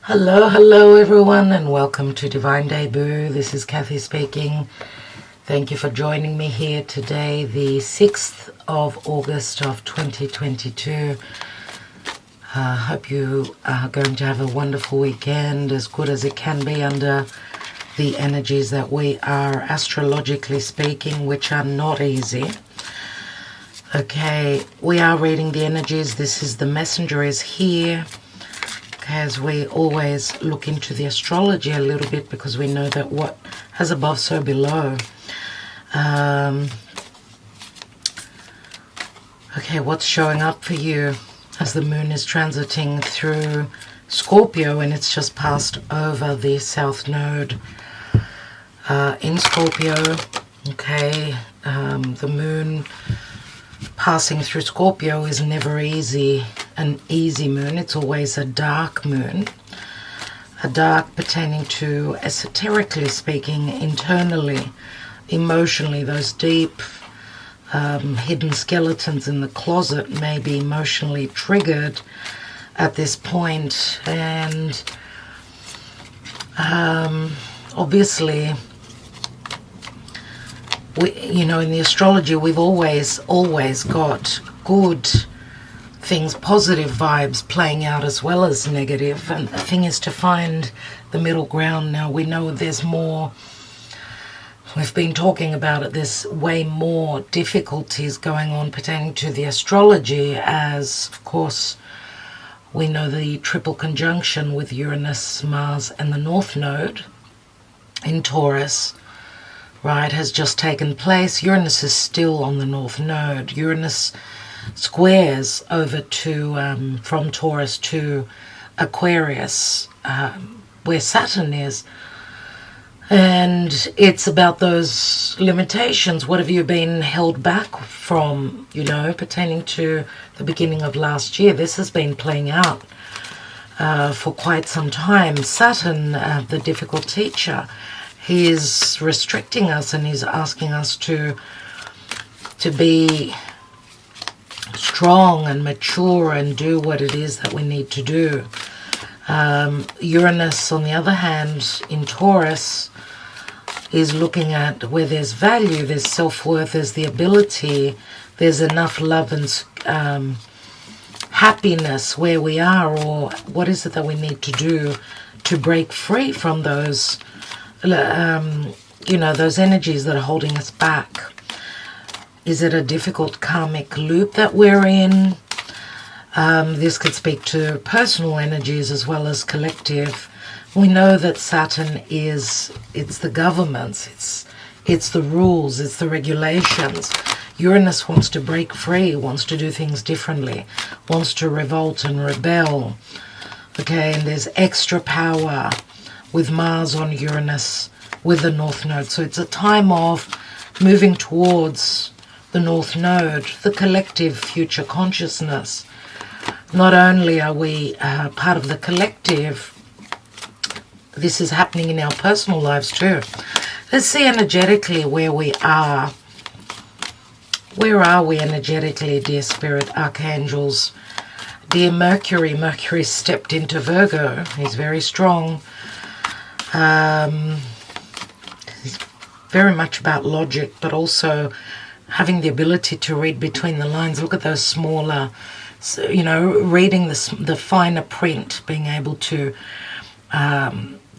Hello everyone, and welcome to Divine Debut. This is Kathy speaking. Thank you for joining me here today, the 6th of August of 2022. Hope you are going to have a wonderful weekend, as good as it can be under the energies that we are astrologically speaking, which are not easy. Okay, we are reading the energies. This is the messenger is here. As we always look into the astrology a little bit, because we know that what has above so below. Okay, what's showing up for you as the moon is transiting through Scorpio, and it's just passed over the south node in Scorpio. Okay, the moon passing through Scorpio is never an easy moon. It's always a dark moon. A dark pertaining to, esoterically speaking, internally, emotionally, those deep hidden skeletons in the closet may be emotionally triggered at this point. And obviously, in the astrology, we've always got good things, positive vibes playing out as well as negative. And the thing is to find the middle ground. Now, we know there's more. We've been talking about it. There's way more difficulties going on pertaining to the astrology, as, of course, we know the triple conjunction with Uranus, Mars, and the North Node in Taurus, right, has just taken place. Uranus is still on the North Node. Uranus squares over to from Taurus to Aquarius, where Saturn is. And it's about those limitations. What have you been held back from, pertaining to the beginning of last year? This has been playing out for quite some time. Saturn, the difficult teacher, he is restricting us, and he's asking us to be strong and mature and do what it is that we need to do. Uranus, on the other hand, in Taurus, is looking at where there's value, there's self-worth, there's the ability, there's enough love and happiness where we are, or what is it that we need to do to break free from those those energies that are holding us back. Is it a difficult karmic loop that we're in? This could speak to personal energies as well as collective. We know that Saturn it's the governments, it's the rules, it's the regulations. Uranus wants to break free, wants to do things differently, wants to revolt and rebel. Okay, and there's extra power with Mars on Uranus with the North Node. So it's a time of moving towards the North Node, the collective future consciousness. Not only are we part of the collective, this is happening in our personal lives too. Let's see energetically where we are. Where are we energetically, dear Spirit, Archangels? Dear Mercury, Mercury stepped into Virgo. He's very strong. He's very much about logic, but also having the ability to read between the lines. Look at those smaller, reading the finer print, being able to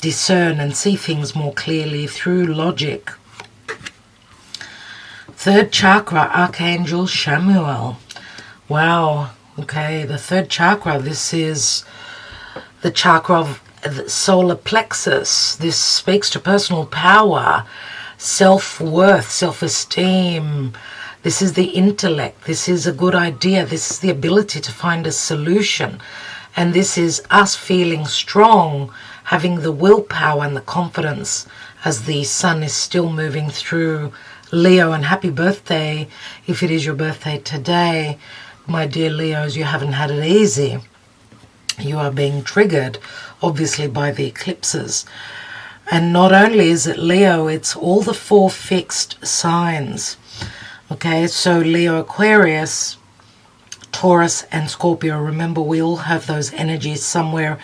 discern and see things more clearly through logic. Third chakra, Archangel Chamuel. Wow. Okay, the third chakra, this is the chakra of the solar plexus. This speaks to personal power, self-worth, self-esteem. This is the intellect. This is a good idea. This is the ability to find a solution. And this is us feeling strong, having the willpower and the confidence as the sun is still moving through Leo. And happy birthday if it is your birthday today. My dear Leos, you haven't had it easy. You are being triggered, obviously, by the eclipses. And not only is it Leo, it's all the 4 fixed signs. Okay, so Leo, Aquarius, Taurus, and Scorpio. Remember, we all have those energies somewhere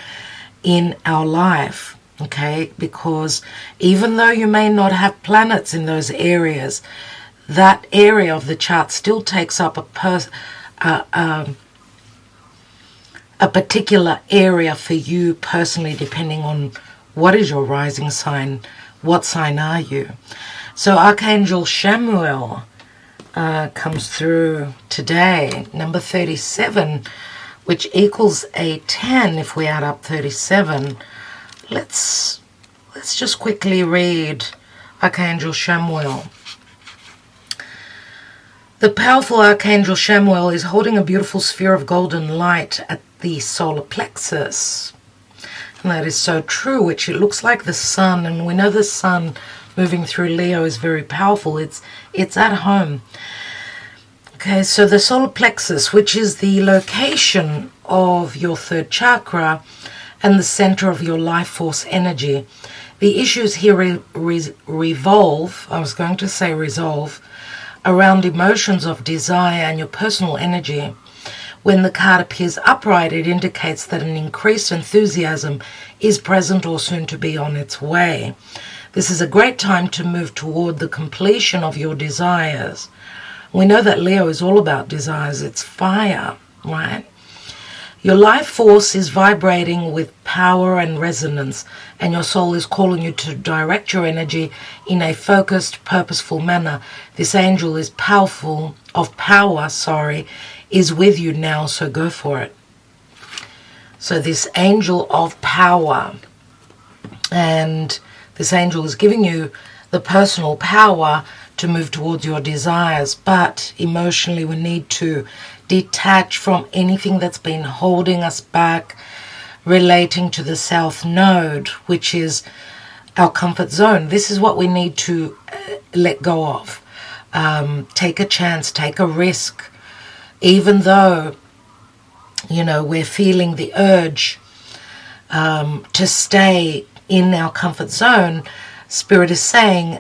in our life, okay? Because even though you may not have planets in those areas, that area of the chart still takes up a particular area for you personally, depending on what is your rising sign, what sign are you. So Archangel Chamuel comes through today, number 37, which equals a 10 if we add up 37. Let's just quickly read Archangel Chamuel. The powerful Archangel Chamuel is holding a beautiful sphere of golden light at the solar plexus. And that is so true, which it looks like the sun, and we know the sun moving through Leo is very powerful. It's at home. Okay, so the solar plexus, which is the location of your third chakra and the center of your life force energy. The issues here revolve, I was going to say resolve, around emotions of desire and your personal energy. When the card appears upright, it indicates that an increased enthusiasm is present or soon to be on its way. This is a great time to move toward the completion of your desires. We know that Leo is all about desires. It's fire, right? Your life force is vibrating with power and resonance, and your soul is calling you to direct your energy in a focused, purposeful manner. This angel is is with you now, so go for it. So this angel of power, and this angel is giving you the personal power to move towards your desires, but emotionally we need to detach from anything that's been holding us back relating to the South Node, which is our comfort zone. This is what we need to let go of. Take a chance, take a risk, even though, you know, we're feeling the urge to stay in our comfort zone. Spirit is saying,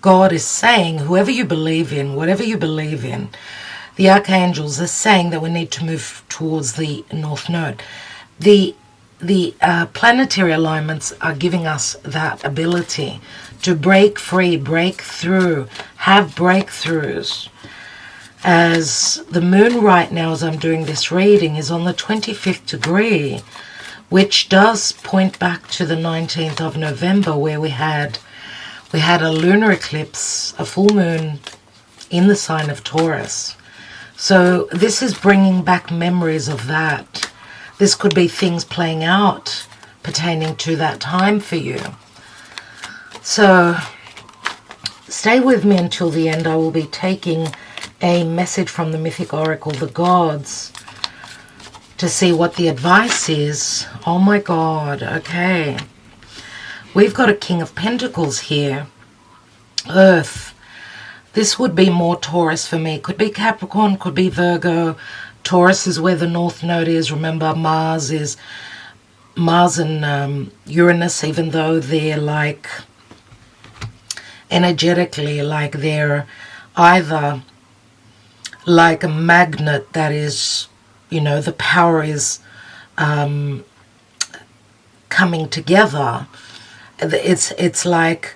God is saying, whoever you believe in, whatever you believe in, the archangels are saying that we need to move towards the North Node. The planetary alignments are giving us that ability to break free, break through, have breakthroughs. As the moon right now, as I'm doing this reading, is on the 25th degree, which does point back to the 19th of November, where we had a lunar eclipse, a full moon in the sign of Taurus. So this is bringing back memories of that. This could be things playing out pertaining to that time for you. So stay with me until the end. I will be taking a message from the mythic oracle, the gods, to see what the advice is. Oh my God, okay. We've got a King of Pentacles here. Earth. This would be more Taurus for me. Could be Capricorn, could be Virgo. Taurus is where the North Node is. Remember, Mars and Uranus, even though they're like energetically, like they're either like a magnet that is, you know, the power is coming together. It's like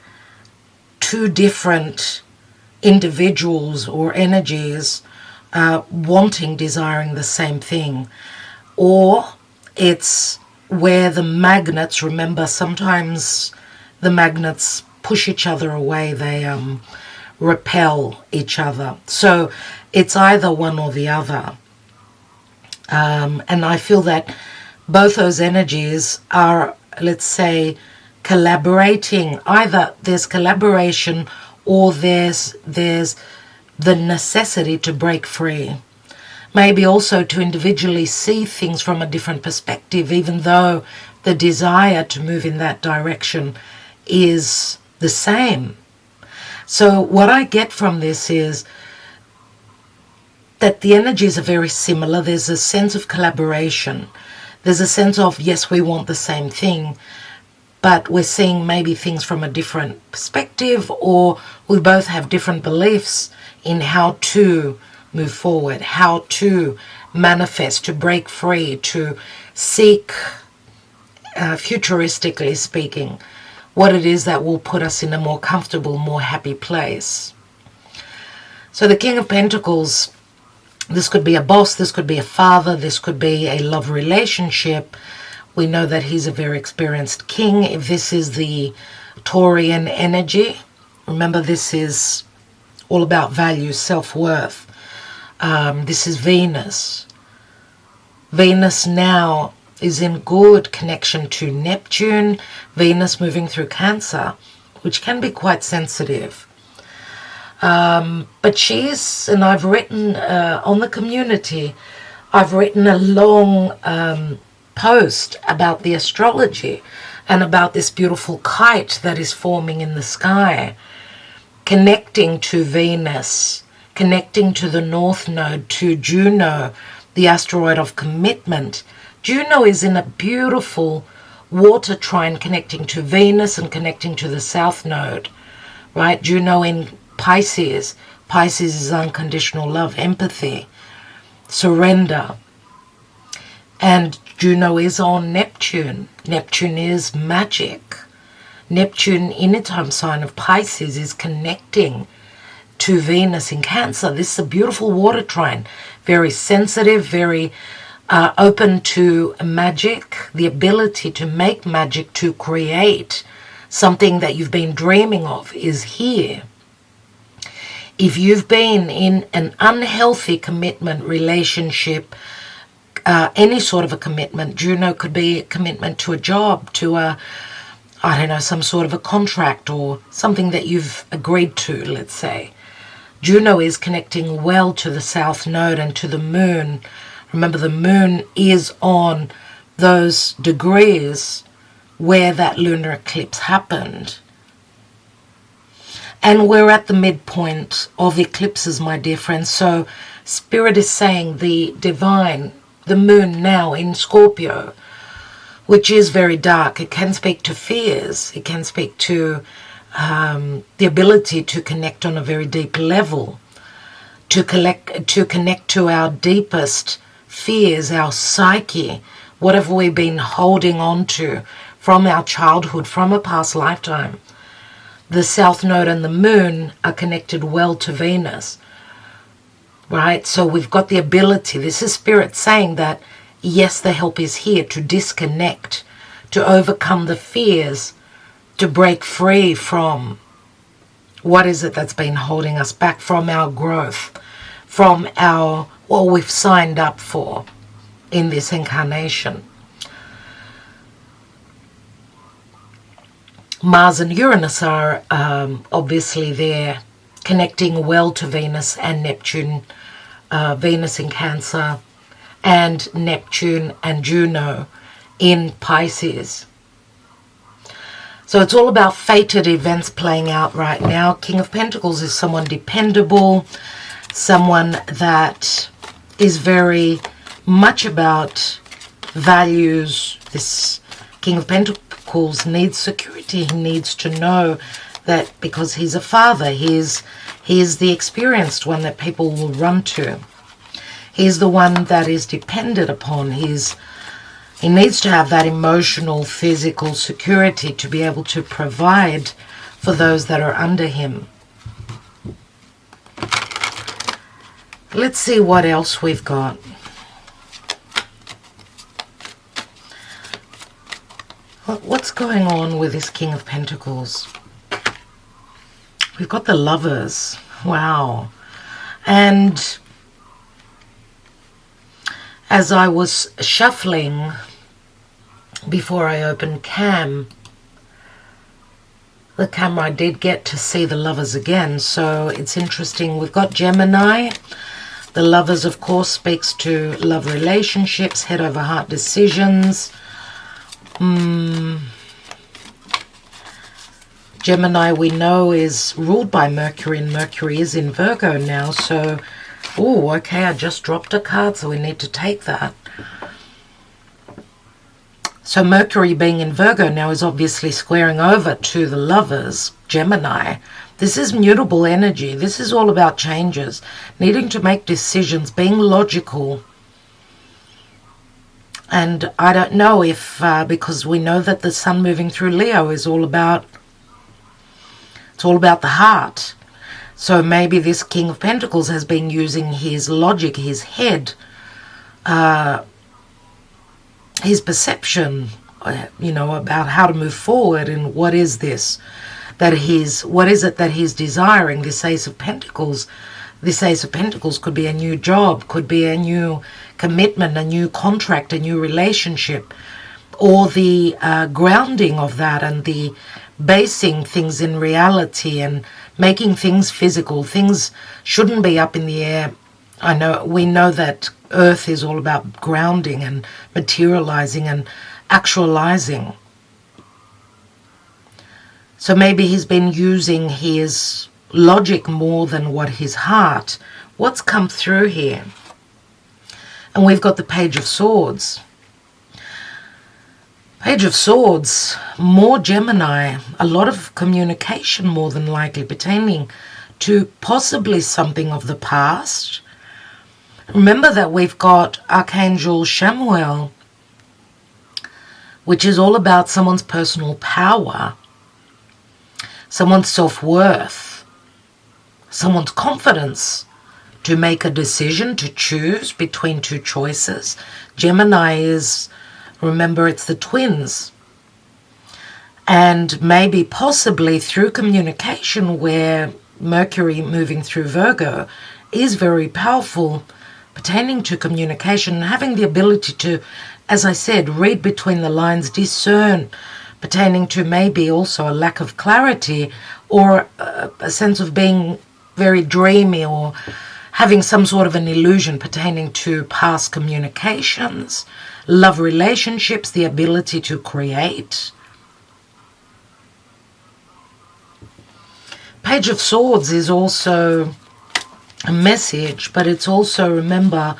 two different individuals or energies wanting, desiring the same thing. Or it's where the magnets, remember, sometimes the magnets push each other away, they repel each other. So it's either one or the other. And I feel that both those energies are, let's say, collaborating. Either there's collaboration or there's the necessity to break free. Maybe also to individually see things from a different perspective, even though the desire to move in that direction is the same. So what I get from this is that the energies are very similar. There's a sense of collaboration. There's a sense of, yes, we want the same thing, but we're seeing maybe things from a different perspective, or we both have different beliefs in how to move forward, how to manifest, to break free, to seek futuristically speaking, what it is that will put us in a more comfortable, more happy place. So the King of Pentacles, this could be a boss, this could be a father, this could be a love relationship. We know that he's a very experienced king. If this is the Taurian energy, remember this is all about value, self-worth. This is Venus. Venus now is in good connection to Neptune. Venus moving through Cancer, which can be quite sensitive. But she's, and I've written on the community, I've written a long post about the astrology and about this beautiful kite that is forming in the sky, connecting to Venus, connecting to the North Node, to Juno, the asteroid of commitment. Juno is in a beautiful water trine connecting to Venus and connecting to the South Node, right? Juno in Pisces. Pisces is unconditional love, empathy, surrender. And Juno is on Neptune. Neptune is magic. Neptune in its home sign of Pisces is connecting to Venus in Cancer. This is a beautiful water trine, very sensitive, very open to magic, the ability to make magic, to create something that you've been dreaming of is here. If you've been in an unhealthy commitment relationship, any sort of a commitment, Juno could be a commitment to a job, to some sort of a contract or something that you've agreed to, let's say. Juno is connecting well to the South Node and to the Moon. Remember, the Moon is on those degrees where that lunar eclipse happened. And we're at the midpoint of eclipses, my dear friends. So Spirit is saying the divine, the Moon now in Scorpio, which is very dark. It can speak to fears. It can speak to the ability to connect on a very deep level, to connect to our deepest fears, our psyche, whatever we've been holding on to from our childhood, from a past lifetime. The South Node and the Moon are connected well to Venus, right? So we've got the ability, this is Spirit saying that, yes, the help is here to disconnect, to overcome the fears, to break free from what is it that's been holding us back, from our growth, from what we've signed up for in this incarnation. Mars and Uranus are obviously there, connecting well to Venus and Neptune, Venus in Cancer, and Neptune and Juno in Pisces. So it's all about fated events playing out right now. King of Pentacles is someone dependable, someone that is very much about values. This King of Pentacles needs security. He needs to know that because he's a father, he is the experienced one that people will run to. He's the one that is depended upon. He needs to have that emotional, physical security to be able to provide for those that are under him. Let's see what else we've got. What's going on with this King of Pentacles? We've got the Lovers. Wow. And as I was shuffling before I opened the camera, I did get to see the Lovers again. So it's interesting. We've got Gemini. The Lovers, of course, speaks to love relationships, head over heart decisions. Gemini, we know, is ruled by Mercury, and Mercury is in Virgo now. So, oh, okay, I just dropped a card, so we need to take that. So Mercury being in Virgo now is obviously squaring over to the Lovers, Gemini. This is mutable energy. This is all about changes, needing to make decisions, being logical. And I don't know if, because we know that the sun moving through Leo is all about, it's all about the heart. So maybe this King of Pentacles has been using his logic, his head, his perception, you know, about how to move forward and what is this that what is it that he's desiring. This Ace of Pentacles. This Ace of Pentacles could be a new job, could be a new commitment, a new contract, a new relationship, or the grounding of that and the basing things in reality and making things physical. Things shouldn't be up in the air. We know that Earth is all about grounding and materializing and actualizing. So maybe he's been using his logic more than what his heart. What's come through here? And we've got the Page of Swords. Page of Swords, more Gemini, a lot of communication more than likely pertaining to possibly something of the past. Remember that we've got Archangel Chamuel, which is all about someone's personal power, someone's self-worth, someone's confidence to make a decision, to choose between two choices. Gemini is, remember, it's the twins. And maybe possibly through communication, where Mercury moving through Virgo is very powerful pertaining to communication, having the ability to, as I said, read between the lines, discern, pertaining to maybe also a lack of clarity or a sense of being very dreamy or having some sort of an illusion pertaining to past communications, love relationships, the ability to create. Page of Swords is also a message, but it's also, remember,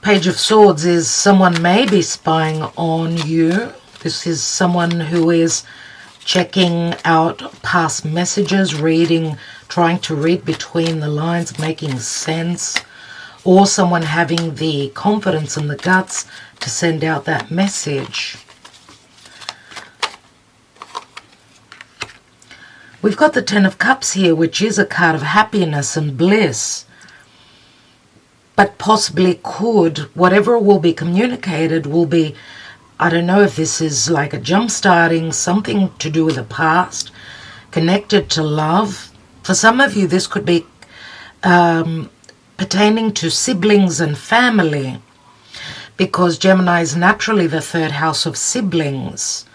Page of Swords is someone may be spying on you. This is someone who is checking out past messages, reading, trying to read between the lines, making sense, or someone having the confidence and the guts to send out that message. We've got the Ten of Cups here, which is a card of happiness and bliss, but possibly could, whatever will be communicated will be, I don't know if this is like a jump-starting, something to do with the past, connected to love. For some of you, this could be pertaining to siblings and family, because Gemini is naturally the third house of siblings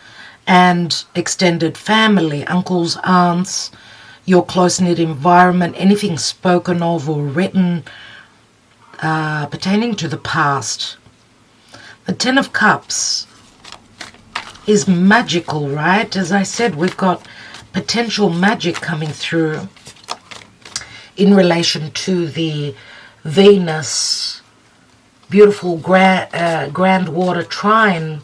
and extended family, uncles, aunts, your close-knit environment, anything spoken of or written pertaining to the past. The Ten of Cups is magical, right? As I said, we've got potential magic coming through in relation to the Venus, beautiful grand water trine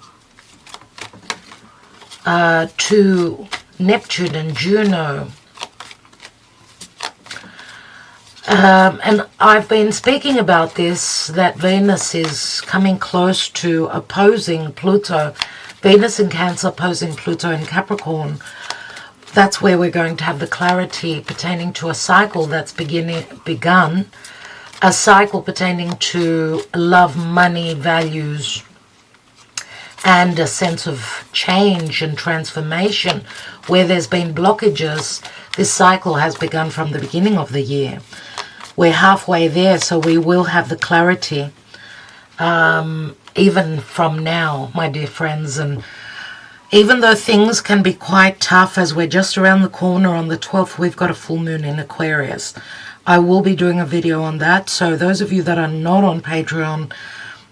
to Neptune and Juno. And I've been speaking about this, that Venus is coming close to opposing Pluto. Venus in Cancer opposing Pluto in Capricorn. That's where we're going to have the clarity pertaining to a cycle that's begun. A cycle pertaining to love, money, values, and a sense of change and transformation. Where there's been blockages, this cycle has begun from the beginning of the year. We're halfway there, so we will have the clarity even from now, my dear friends. And even though things can be quite tough, as we're just around the corner on the 12th, we've got a full moon in Aquarius. I will be doing a video on that, so those of you that are not on Patreon,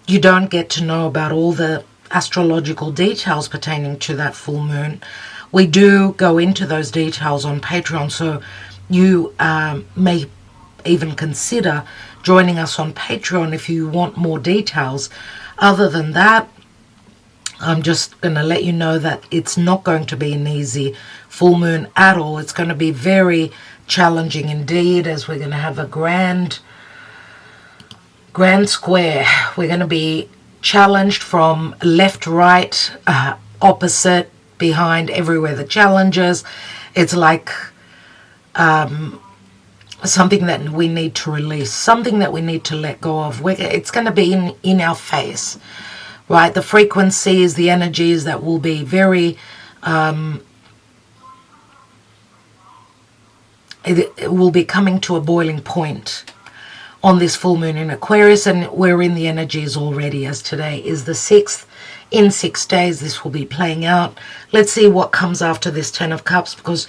you don't get to know about all the astrological details pertaining to that full moon. We do go into those details on Patreon, so you may even consider joining us on Patreon if you want more details. Other than that, I'm just going to let you know that it's not going to be an easy full moon at all. It's going to be very challenging indeed, as we're going to have a grand square. We're going to be challenged from left, right, opposite, behind, everywhere. The challenges, it's like something that we need to release, something that we need to let go of. It's going to be in our face, right? The frequencies, the energies that will be very, it will be coming to a boiling point on this full moon in Aquarius, and we're in the energies already, as today is the 6th. In 6 days, this will be playing out. Let's see what comes after this 10 of Cups, because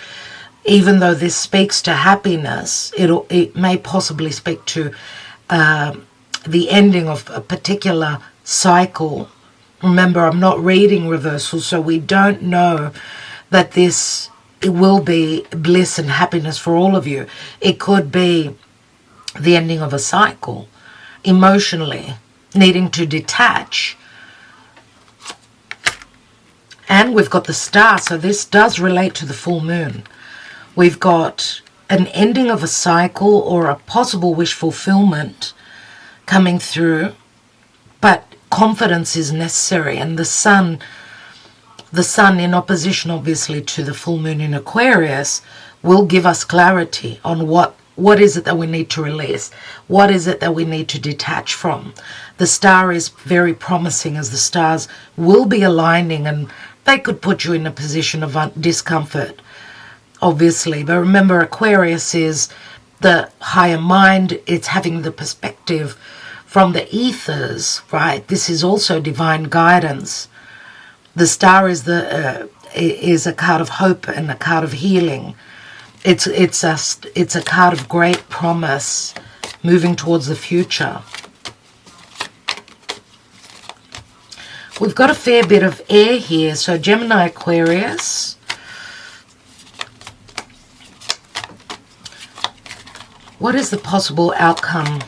even though this speaks to happiness, it may possibly speak to the ending of a particular cycle. Remember, I'm not reading reversal, so we don't know that it will be bliss and happiness for all of you. It could be the ending of a cycle, emotionally, needing to detach. And we've got the star, so this does relate to the full moon. We've got an ending of a cycle or a possible wish fulfillment coming through, but confidence is necessary. And the sun in opposition obviously to the full moon in Aquarius will give us clarity on what is it that we need to release, what is it that we need to detach from. The star is very promising, as the stars will be aligning, and they could put you in a position of discomfort, obviously. But remember, Aquarius is the higher mind. It's having the perspective from the ethers, right? This is also divine guidance. The star is a card of hope and a card of healing. It's a card of great promise, moving towards the future. We've got a fair bit of air here, so Gemini, Aquarius. What is the possible outcome?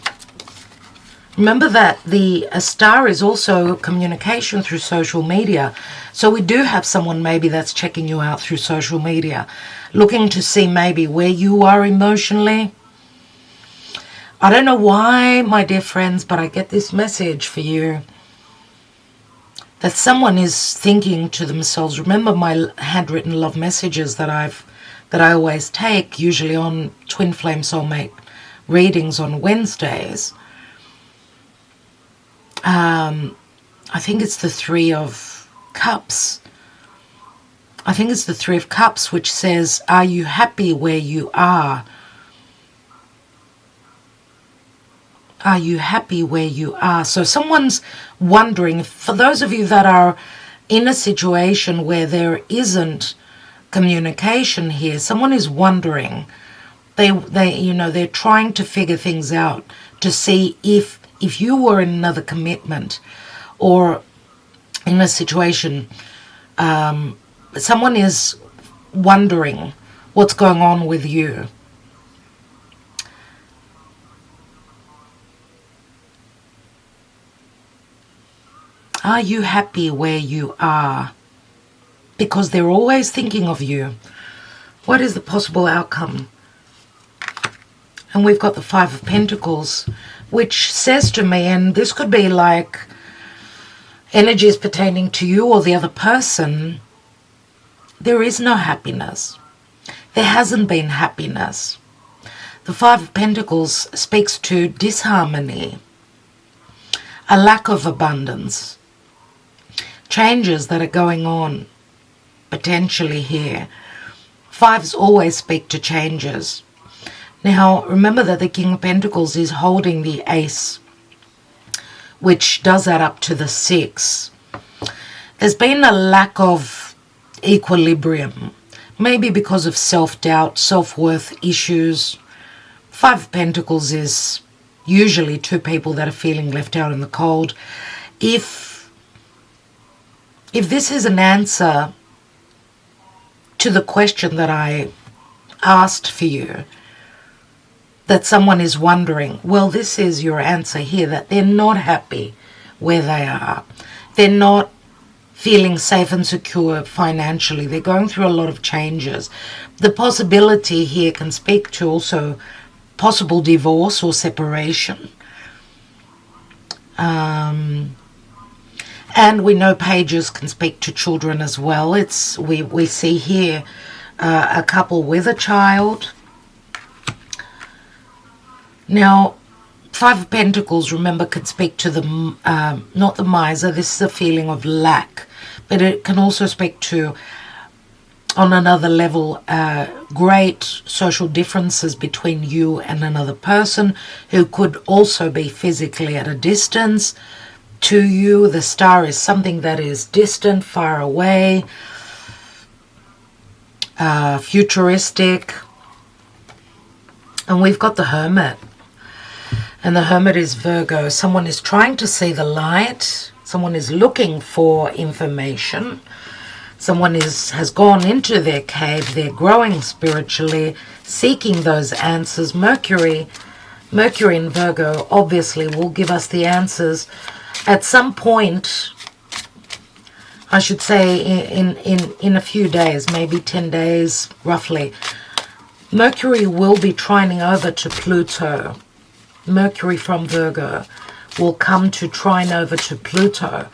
Remember that a star is also communication through social media. So we do have someone maybe that's checking you out through social media, looking to see maybe where you are emotionally. I don't know why, my dear friends, but I get this message for you, that someone is thinking to themselves. Remember my handwritten love messages that I always take, usually on Twin Flame Soulmate readings on Wednesdays. I think it's the 3 of Cups. I think it's the 3 of Cups, which says, are you happy where you are? Are you happy where you are? So someone's wondering, for those of you that are in a situation where there isn't communication here, someone is wondering. They're trying to figure things out to see if you were in another commitment or in a situation, someone is wondering what's going on with you. Are you happy where you are? Because they're always thinking of you. What is the possible outcome? And we've got the 5 of Pentacles, which says to me, and this could be like energies pertaining to you or the other person, there is no happiness. There hasn't been happiness. The 5 of Pentacles speaks to disharmony, a lack of abundance, changes that are going on potentially here. 5s always speak to changes. Now, remember that the King of Pentacles is holding the Ace, which does add up to the 6. There's been a lack of equilibrium, maybe because of self-doubt, self-worth issues. 5 of Pentacles is usually 2 people that are feeling left out in the cold. If this is an answer to the question that I asked for you, that someone is wondering, well, this is your answer here, that they're not happy where they are. They're not feeling safe and secure financially. They're going through a lot of changes. The possibility here can speak to also possible divorce or separation. And we know pages can speak to children as well. We see here a couple with a child. Now, Five of Pentacles, remember, could speak to the, not the miser. This is a feeling of lack. But it can also speak to, on another level, great social differences between you and another person who could also be physically at a distance to you. The Star is something that is distant, far away, futuristic. And we've got the Hermit. And the Hermit is Virgo. Someone is trying to see the light. Someone is looking for information. Someone has gone into their cave. They're growing spiritually, seeking those answers. Mercury in Virgo obviously will give us the answers at some point. I should say in a few days, maybe 10 days roughly. Mercury will be trining over to Pluto. Mercury from Virgo will come to trine over to Pluto.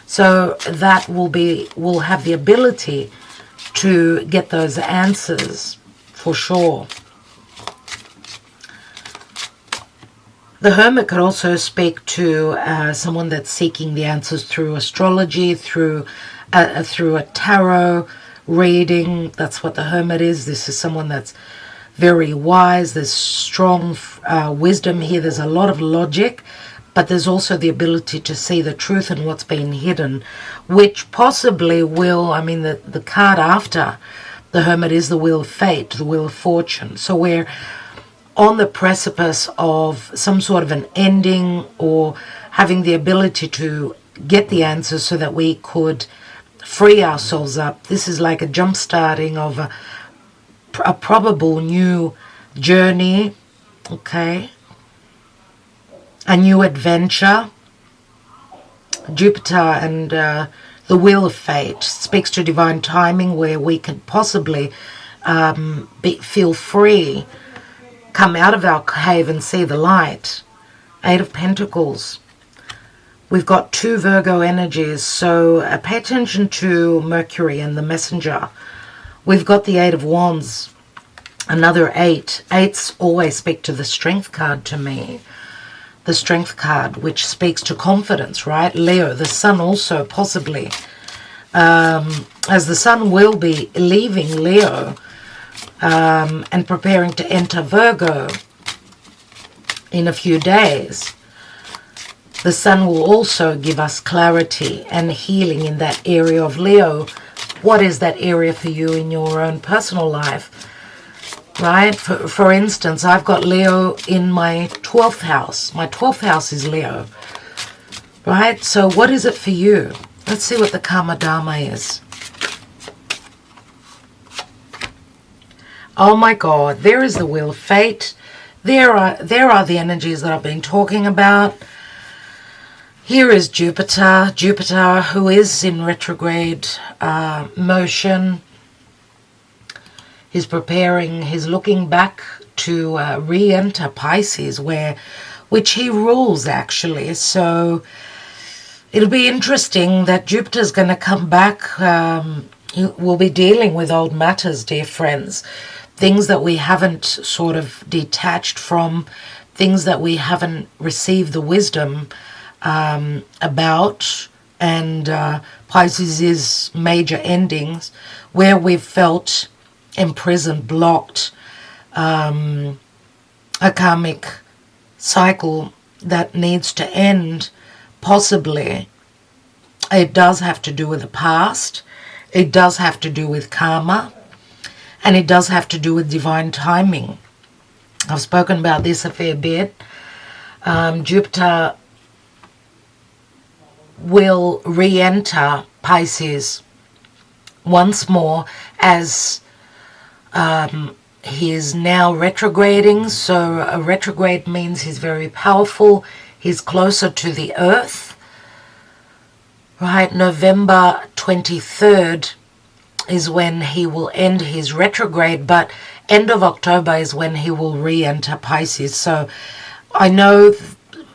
So that will have the ability to get those answers for sure. The Hermit could also speak to someone that's seeking the answers through astrology, through a tarot reading. That's what the Hermit is. This is someone that's very wise. There's strong wisdom here. There's a lot of logic, but there's also the ability to see the truth and what's been hidden, which possibly will, I mean, the card after the Hermit is the Wheel of Fate, the Wheel of Fortune. So we're on the precipice of some sort of an ending, or having the ability to get the answers so that we could free ourselves up. This is like a jump starting of a probable new journey, okay? A new adventure. Jupiter and the Wheel of Fate speaks to divine timing, where we can possibly feel free, come out of our cave and see the light. Eight of Pentacles. We've got two Virgo energies, so pay attention to Mercury and the Messenger. We've got the Eight of Wands, another 8. Eights always speak to the Strength card to me. The Strength card, which speaks to confidence, right? Leo, the Sun also possibly. As the Sun will be leaving Leo and preparing to enter Virgo in a few days. The Sun will also give us clarity and healing in that area of Leo. What is that area for you in your own personal life? Right? For instance, I've got Leo in my 12th house. My 12th house is Leo. Right? So what is it for you? Let's see what the Karma Dharma is. Oh my God, there is the Wheel of Fate. There are the energies that I've been talking about. Here is Jupiter. Jupiter, who is in retrograde motion. He's preparing, he's looking back to re-enter Pisces, which he rules actually. So it'll be interesting that Jupiter's going to come back. We'll be dealing with old matters, dear friends. Things that we haven't sort of detached from, things that we haven't received the wisdom about. And Pisces is major endings where we've felt imprisoned, blocked, a karmic cycle that needs to end, possibly. It does have to do with the past. It does have to do with karma. And it does have to do with divine timing. I've spoken about this a fair bit. Jupiter will re-enter Pisces once more as he is now retrograding. So a retrograde means he's very powerful. He's closer to the earth. Right, November 23rd is when he will end his retrograde, but end of October is when he will re-enter Pisces. So I know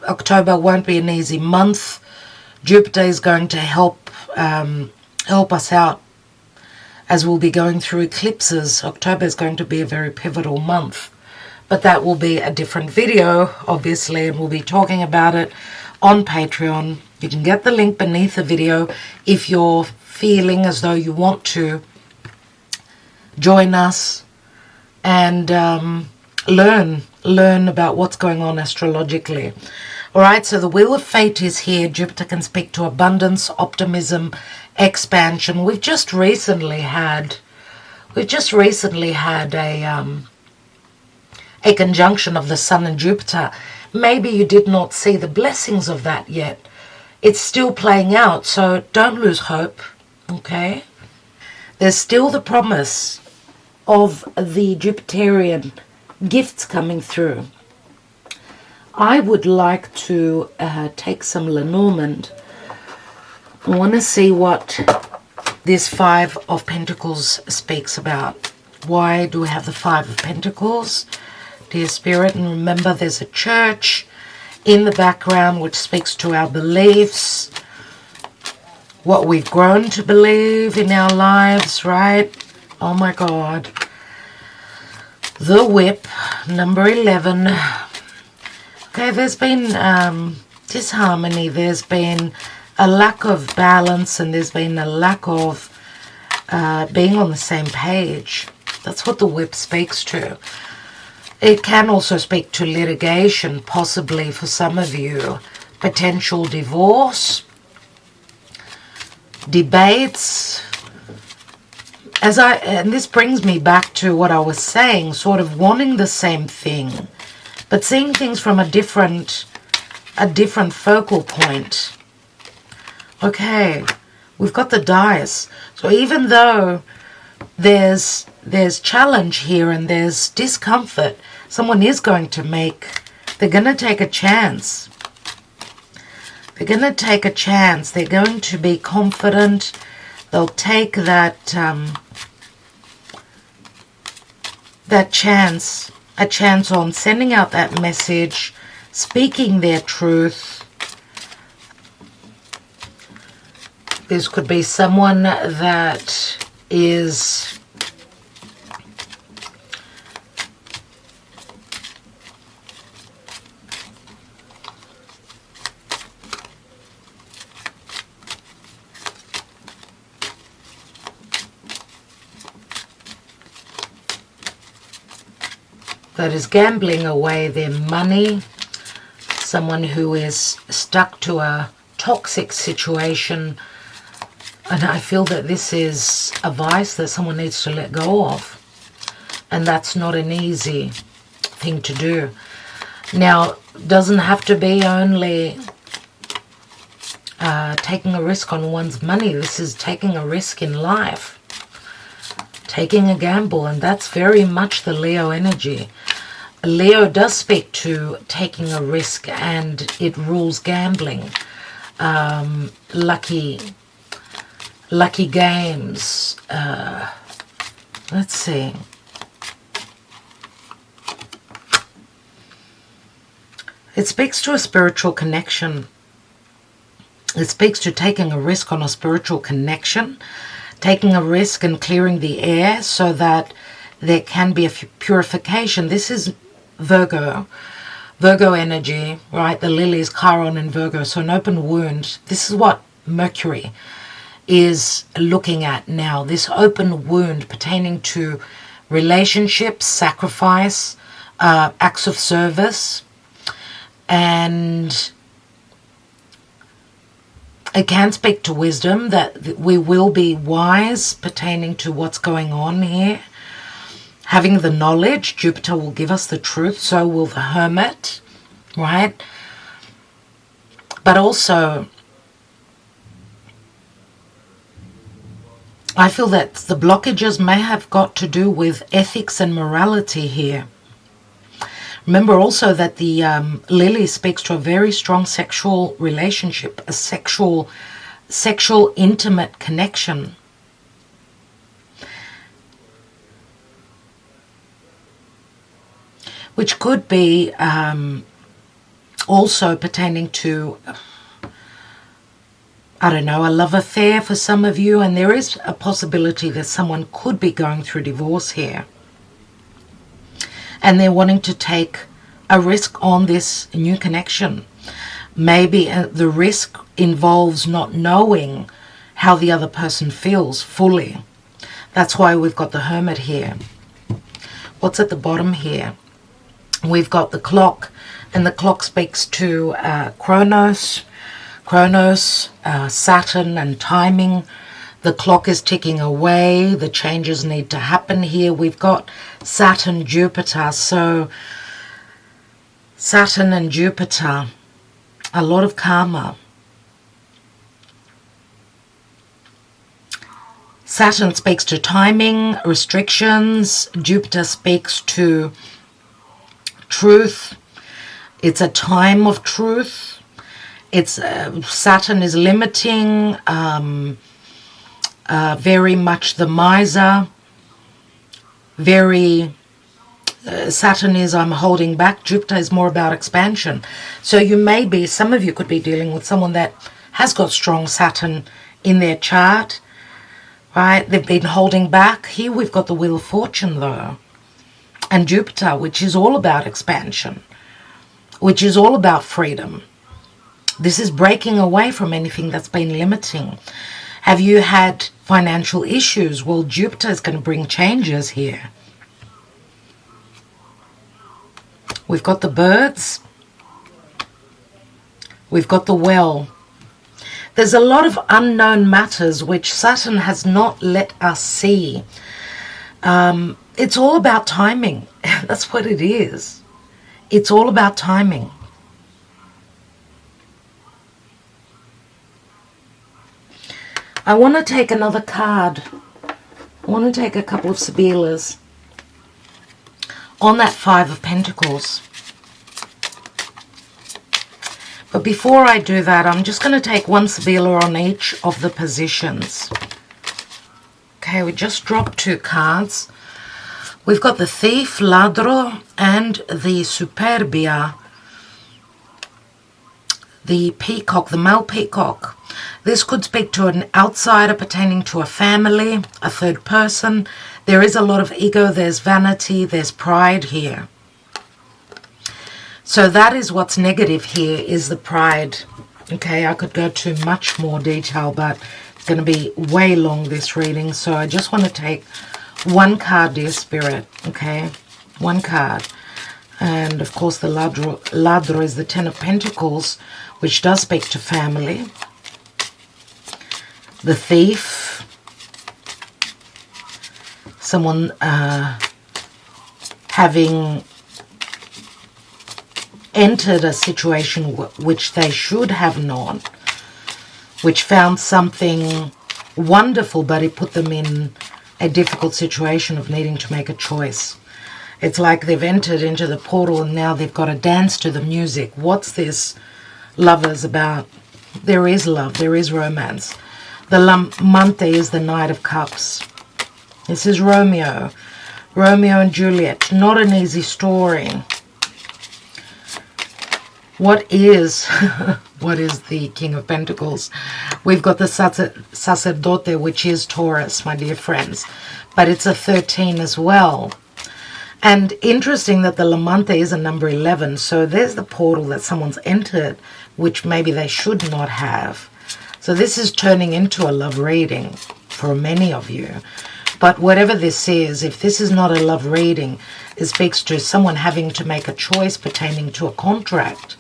October won't be an easy month Jupiter is going to help us out as we'll be going through eclipses. October is going to be a very pivotal month, but that will be a different video, obviously, and we'll be talking about it on Patreon. You can get the link beneath the video if you're feeling as though you want to join us and learn about what's going on astrologically. All right, so the Wheel of Fate is here. Jupiter can speak to abundance, optimism, expansion. We've just recently had a conjunction of the Sun and Jupiter. Maybe you did not see the blessings of that yet. It's still playing out, so don't lose hope, okay? There's still the promise of the Jupiterian gifts coming through. I would like to take some Lenormand. I want to see what this Five of Pentacles speaks about. Why do we have the Five of Pentacles? Dear Spirit, and remember there's a church in the background which speaks to our beliefs, what we've grown to believe in our lives, right? Oh my God. The Whip, number 11. Okay, there's been disharmony, there's been a lack of balance, and there's been a lack of being on the same page. That's what the Whip speaks to. It can also speak to litigation, possibly for some of you. Potential divorce, debates. And this brings me back to what I was saying, sort of wanting the same thing, but seeing things from a different focal point. Okay, we've got the dice. So even though there's challenge here and there's discomfort, someone is going to they're going to take a chance. They're going to take a chance. They're going to be confident. They'll take that chance, a chance on sending out that message, speaking their truth. This could be someone that is gambling away their money, someone who is stuck to a toxic situation, and I feel that this is a vice that someone needs to let go of, and that's not an easy thing to do. Now, it doesn't have to be only taking a risk on one's money. This is taking a risk in life, taking a gamble, and that's very much the Leo energy. Leo does speak to taking a risk, and it rules gambling. Lucky games. Let's see. It speaks to a spiritual connection. It speaks to taking a risk on a spiritual connection, taking a risk and clearing the air so that there can be a purification. This is Virgo energy, right? The lilies, Chiron and Virgo, so an open wound. This is what Mercury is looking at now, this open wound pertaining to relationships, sacrifice, acts of service, and it can speak to wisdom, that we will be wise pertaining to what's going on here. Having the knowledge, Jupiter will give us the truth, so will the Hermit, right? But also, I feel that the blockages may have got to do with ethics and morality here. Remember also that the lily speaks to a very strong sexual relationship, a sexual intimate connection. Which could be also pertaining to I don't know, a love affair for some of you, and there is a possibility that someone could be going through divorce here. And they're wanting to take a risk on this new connection. Maybe the risk involves not knowing how the other person feels fully. That's why we've got the Hermit here. What's at the bottom here? We've got the clock, and the clock speaks to Kronos, Saturn and timing. The clock is ticking away. The changes need to happen here. We've got Saturn, Jupiter. So Saturn and Jupiter, a lot of karma. Saturn speaks to timing, restrictions. Jupiter speaks to truth. It's a time of truth. It's Saturn is limiting, very much the miser. Saturn is I'm holding back. Jupiter is more about expansion. So you may be, some of you could be dealing with someone that has got strong Saturn in their chart. Right, they've been holding back. Here we've got the Wheel of Fortune though. And Jupiter, which is all about expansion. Which is all about freedom. This is breaking away from anything that's been limiting. Have you had financial issues? Well, Jupiter is going to bring changes here. We've got the birds. We've got the well. There's a lot of unknown matters which Saturn has not let us see. It's all about timing. That's what it is. It's all about timing. I want to take another card. I want to take a couple of Sibyllars on that Five of Pentacles. But before I do that, I'm just going to take one Sibyllar on each of the positions. Okay, we just dropped two cards. We've got the Thief, Ladro, and the Superbia, the Peacock, the male Peacock. This could speak to an outsider pertaining to a family, a third person. There is a lot of ego, there's vanity, there's pride here. So that is what's negative here, is the pride. Okay, I could go to much more detail, but it's going to be way long, this reading. So I just want to take one card, dear Spirit. Okay, one card. And of course the Ladro is the Ten of Pentacles, which does speak to family. The Thief. Someone having entered a situation which they should have not, which found something wonderful, but it put them in a difficult situation of needing to make a choice. It's like they've entered into the portal and now they've got to dance to the music. What's this, lovers, about? There is love, there is romance. The Lamante is the Knight of Cups. This is Romeo and Juliet. Not an easy story. What is the King of Pentacles? We've got the Sacerdote, which is Taurus, my dear friends. But it's a 13 as well. And interesting that the Lamante is a number 11. So there's the portal that someone's entered, which maybe they should not have. So this is turning into a love reading for many of you. But whatever this is, if this is not a love reading, it speaks to someone having to make a choice pertaining to a contract.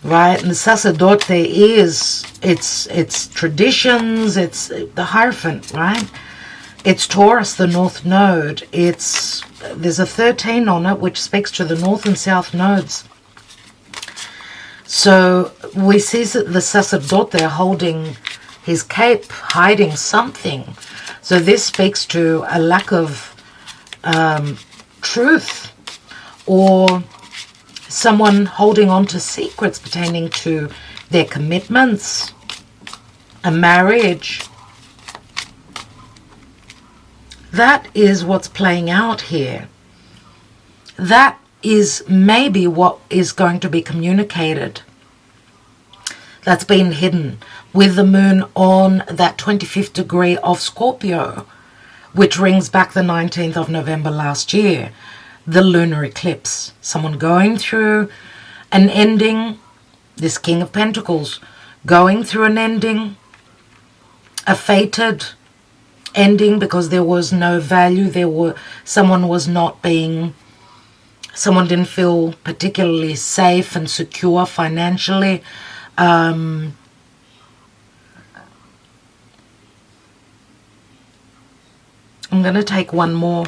Right? And the Sacerdote is, it's traditions, it's the Hierophant, right? It's Taurus, the North Node. There's a 13 on it, which speaks to the North and South nodes. So we see the Sacerdote holding his cape, hiding something. So this speaks to a lack of truth, or someone holding on to secrets pertaining to their commitments, a marriage. That is what's playing out here. That is maybe what is going to be communicated. that's been hidden, with the moon on that 25th degree of Scorpio, which rings back the 19th of November last year, the lunar eclipse. Someone going through an ending, this King of Pentacles, going through an ending, a fated ending because there was no value, someone didn't feel particularly safe and secure financially. I'm going to take one more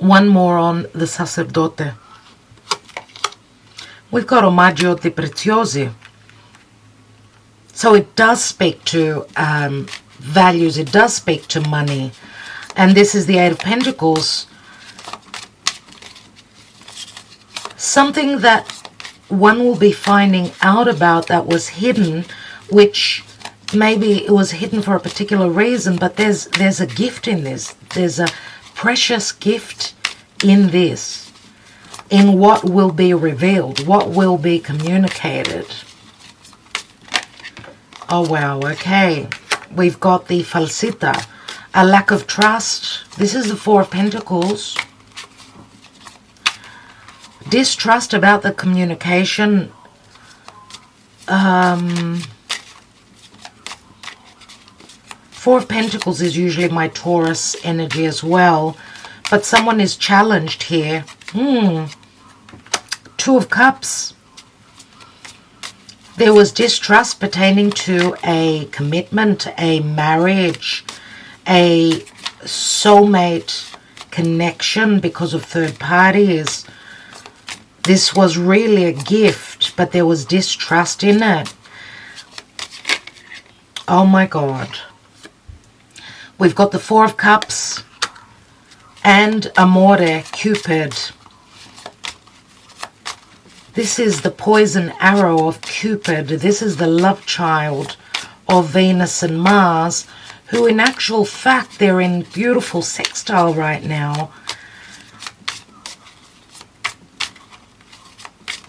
on the Sacerdote. We've got Omaggio di Preziosi. So it does speak to values, it does speak to money. And this is the Eight of Pentacles. Something that one will be finding out about that was hidden, which maybe it was hidden for a particular reason, but there's a gift in this. There's a precious gift in this, in what will be revealed, what will be communicated. Oh wow, okay. We've got the falsità, a lack of trust. This is the Four of Pentacles. Distrust about the communication. Four of Pentacles is usually my Taurus energy as well. But someone is challenged here. Two of Cups. There was distrust pertaining to a commitment, a marriage, a soulmate connection because of third parties. This was really a gift, but there was distrust in it. Oh my God. We've got the Four of Cups and Amore, Cupid. This is the poison arrow of Cupid. This is the love child of Venus and Mars, who in actual fact, they're in beautiful sextile right now.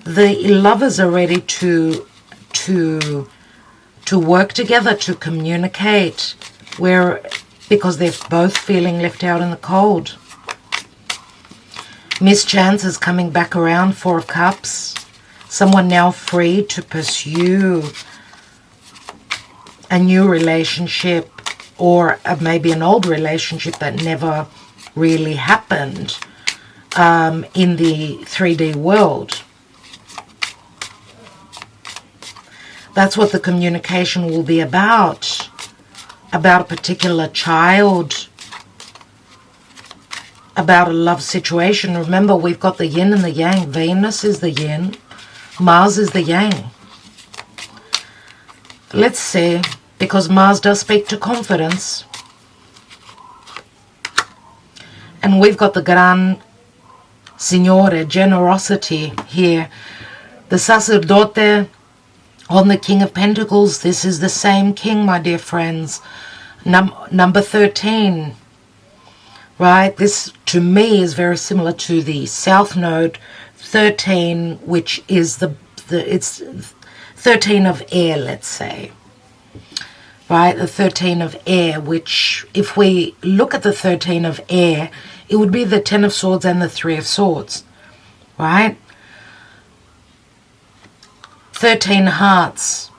The lovers are ready to work together, to communicate, because they're both feeling left out in the cold. Mischance is coming back around, Four of Cups. Someone now free to pursue a new relationship, or maybe an old relationship that never really happened in the 3D world. That's what the communication will be about a particular child, about a love situation. Remember, we've got the yin and the yang. Venus is the yin, Mars is the yang. Let's see, because Mars does speak to confidence. And we've got the Gran Signore, generosity here. The Sacerdote on the King of Pentacles. This is the same king, my dear friends. Number 13. Right, this to me is very similar to the South Node 13, which is it's 13 of air, let's say. Right, the 13 of air, which if we look at the 13 of air, it would be the 10 of Swords and the 3 of Swords. Right? 13 hearts,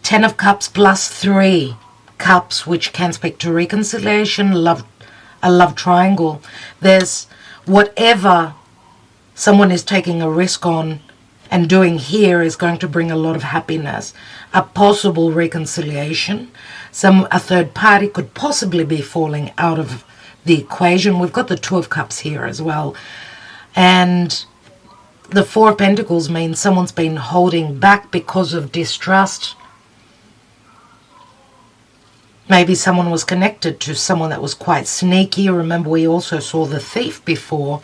10 of Cups plus 3 cups, which can speak to reconciliation, love, a love triangle. There's whatever someone is taking a risk on and doing here is going to bring a lot of happiness, a possible reconciliation. A third party could possibly be falling out of the equation. We've got the Two of Cups here as well. And the Four of Pentacles means someone's been holding back because of distrust. Maybe someone was connected to someone that was quite sneaky. Remember, we also saw the Thief before.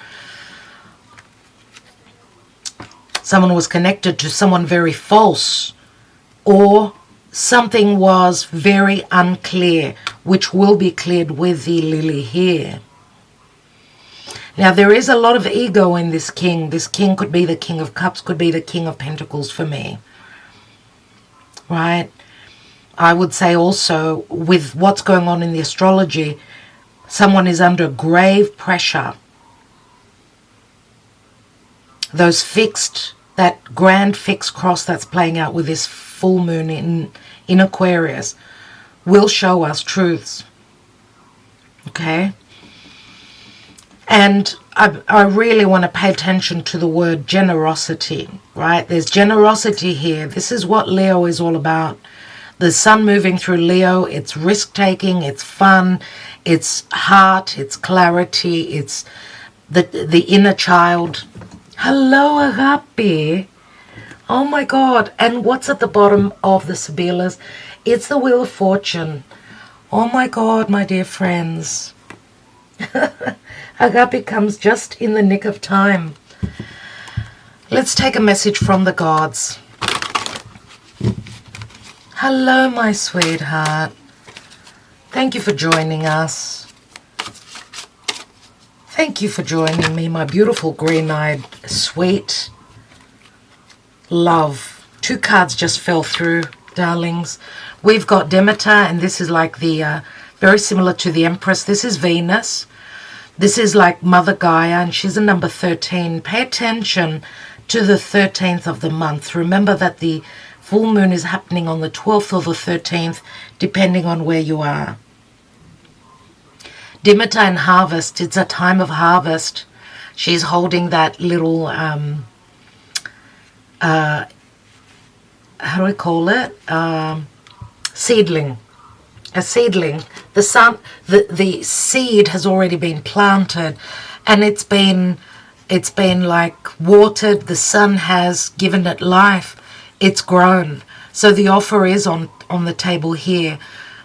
Someone was connected to someone very false, or something was very unclear, which will be cleared with the Lily here. Now, there is a lot of ego in this king. This king could be the King of Cups, could be the King of Pentacles for me. right? I would say also with what's going on in the astrology, someone is under grave pressure. That grand fixed cross that's playing out with this full moon in Aquarius will show us truths. Okay? And I really want to pay attention to the word generosity, right? There's generosity here. This is what Leo is all about. The sun moving through Leo, it's risk-taking, it's fun, it's heart, it's clarity, it's the inner child. Hello, Agape. Oh my God. And what's at the bottom of the Sibyllus? It's the Wheel of Fortune. Oh my God, my dear friends. Agape comes just in the nick of time. Let's take a message from the gods. Hello, my sweetheart. Thank you for joining us. Thank you for joining me, my beautiful green-eyed, sweet love. 2 cards just fell through, darlings. We've got Demeter, and this is like the, very similar to the Empress. This is Venus. This is like Mother Gaia, and she's a number 13. Pay attention to the 13th of the month. Remember that the full moon is happening on the 12th or the 13th, depending on where you are. Demeter and harvest, it's a time of harvest. She's holding that little, how do we call it? Seedling. A seedling. The seed has already been planted, and it's been like watered. The sun has given it life. It's grown. So the offer is on the table here.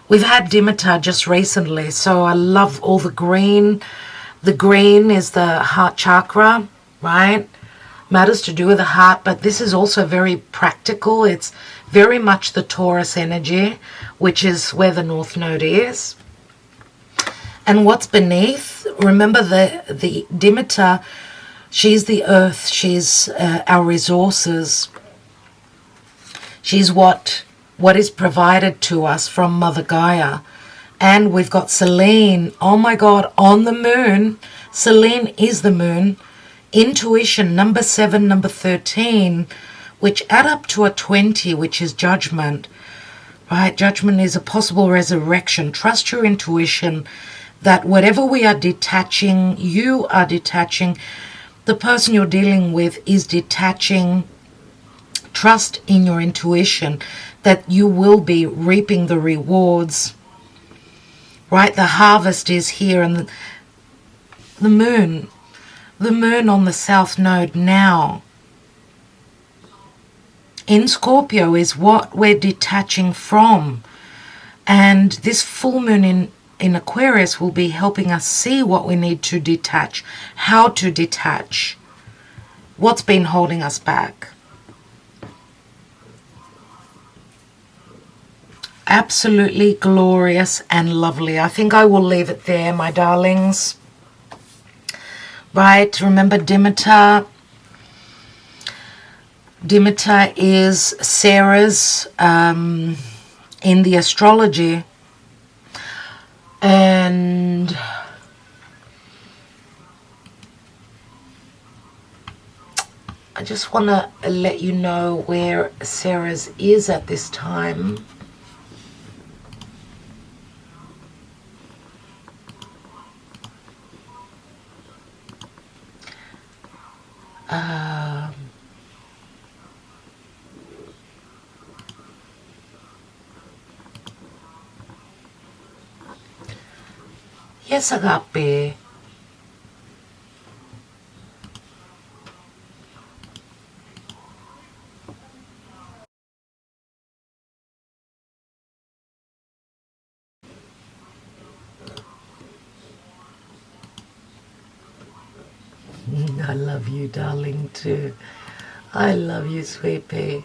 We've had Demeter just recently, so I love all the green. The green is the heart chakra, right? Matters to do with the heart, but this is also very practical. It's very much the Taurus energy, which is where the North Node is. And what's beneath? Remember the Demeter, she's the earth, she's our resources. She's what is provided to us from Mother Gaia. And we've got Selene, oh my God, on the moon. Selene is the moon. Intuition, number 7, number 13, which add up to a 20, which is judgment. Right? Judgment is a possible resurrection. Trust your intuition that whatever we are detaching, you are detaching, the person you're dealing with is detaching. Trust in your intuition that you will be reaping the rewards. Right? The harvest is here, and the moon on the South Node now in Scorpio is what we're detaching from. And this full moon in Aquarius will be helping us see what we need to detach, how to detach, what's been holding us back. Absolutely glorious and lovely. I think I will leave it there, my darlings. Right, remember Demeter. Demeter is Sarah's in the astrology. And I just want to let you know where Sarah's is at this time. Yes, Agape. I love you, darling, too. I love you, sweet pea.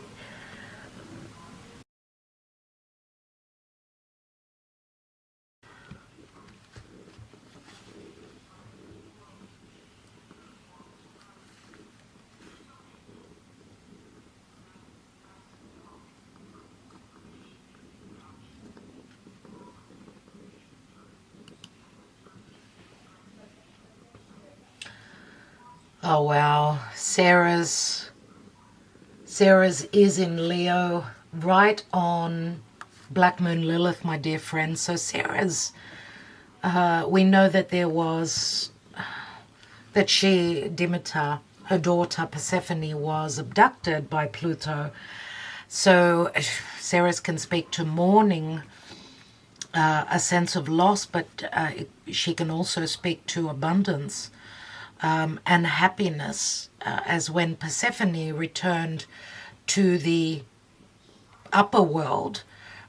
Oh wow, Sarah's is in Leo, right on Black Moon Lilith, my dear friend. So Sarah's, we know that there was, that Demeter, her daughter Persephone, was abducted by Pluto. So Sarah's can speak to mourning, a sense of loss, but she can also speak to abundance and happiness, as when Persephone returned to the upper world,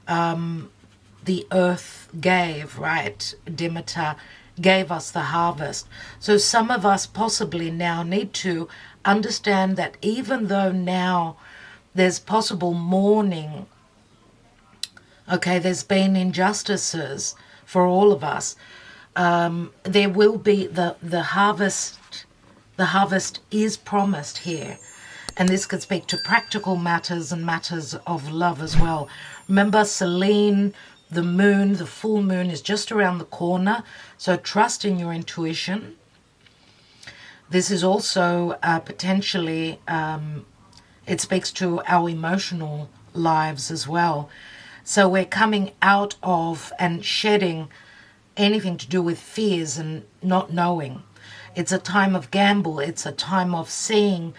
the earth gave, right? Demeter gave us the harvest. So some of us possibly now need to understand that even though now there's possible mourning, okay, there's been injustices for all of us, there will be the harvest. The harvest is promised here. And this could speak to practical matters and matters of love as well. Remember, Selene, the moon, the full moon is just around the corner. So trust in your intuition. This is also potentially, it speaks to our emotional lives as well. So we're coming out of and shedding anything to do with fears and not knowing. It's a time of gamble. It's a time of seeing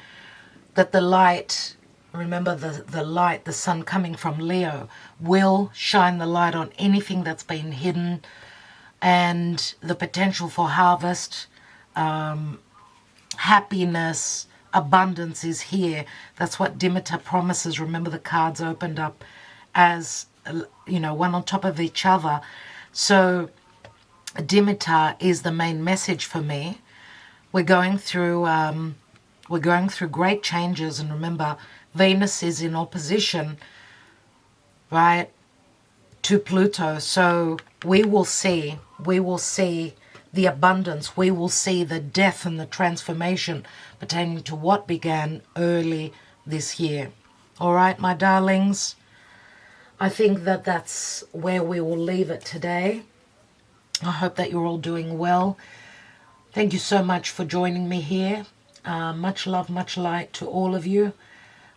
that the light, remember the light, the sun coming from Leo, will shine the light on anything that's been hidden, and the potential for harvest, happiness, abundance is here. That's what Demeter promises. Remember, the cards opened up as, one on top of each other. So Demeter is the main message for me. We're going through great changes, and remember, Venus is in opposition, right, to Pluto. So we will see the abundance. We will see the death and the transformation pertaining to what began early this year. All right, my darlings. I think that that's where we will leave it today. I hope that you're all doing well. Thank you so much for joining me here. Much love, much light to all of you.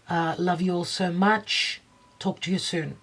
Love you all so much. Talk to you soon.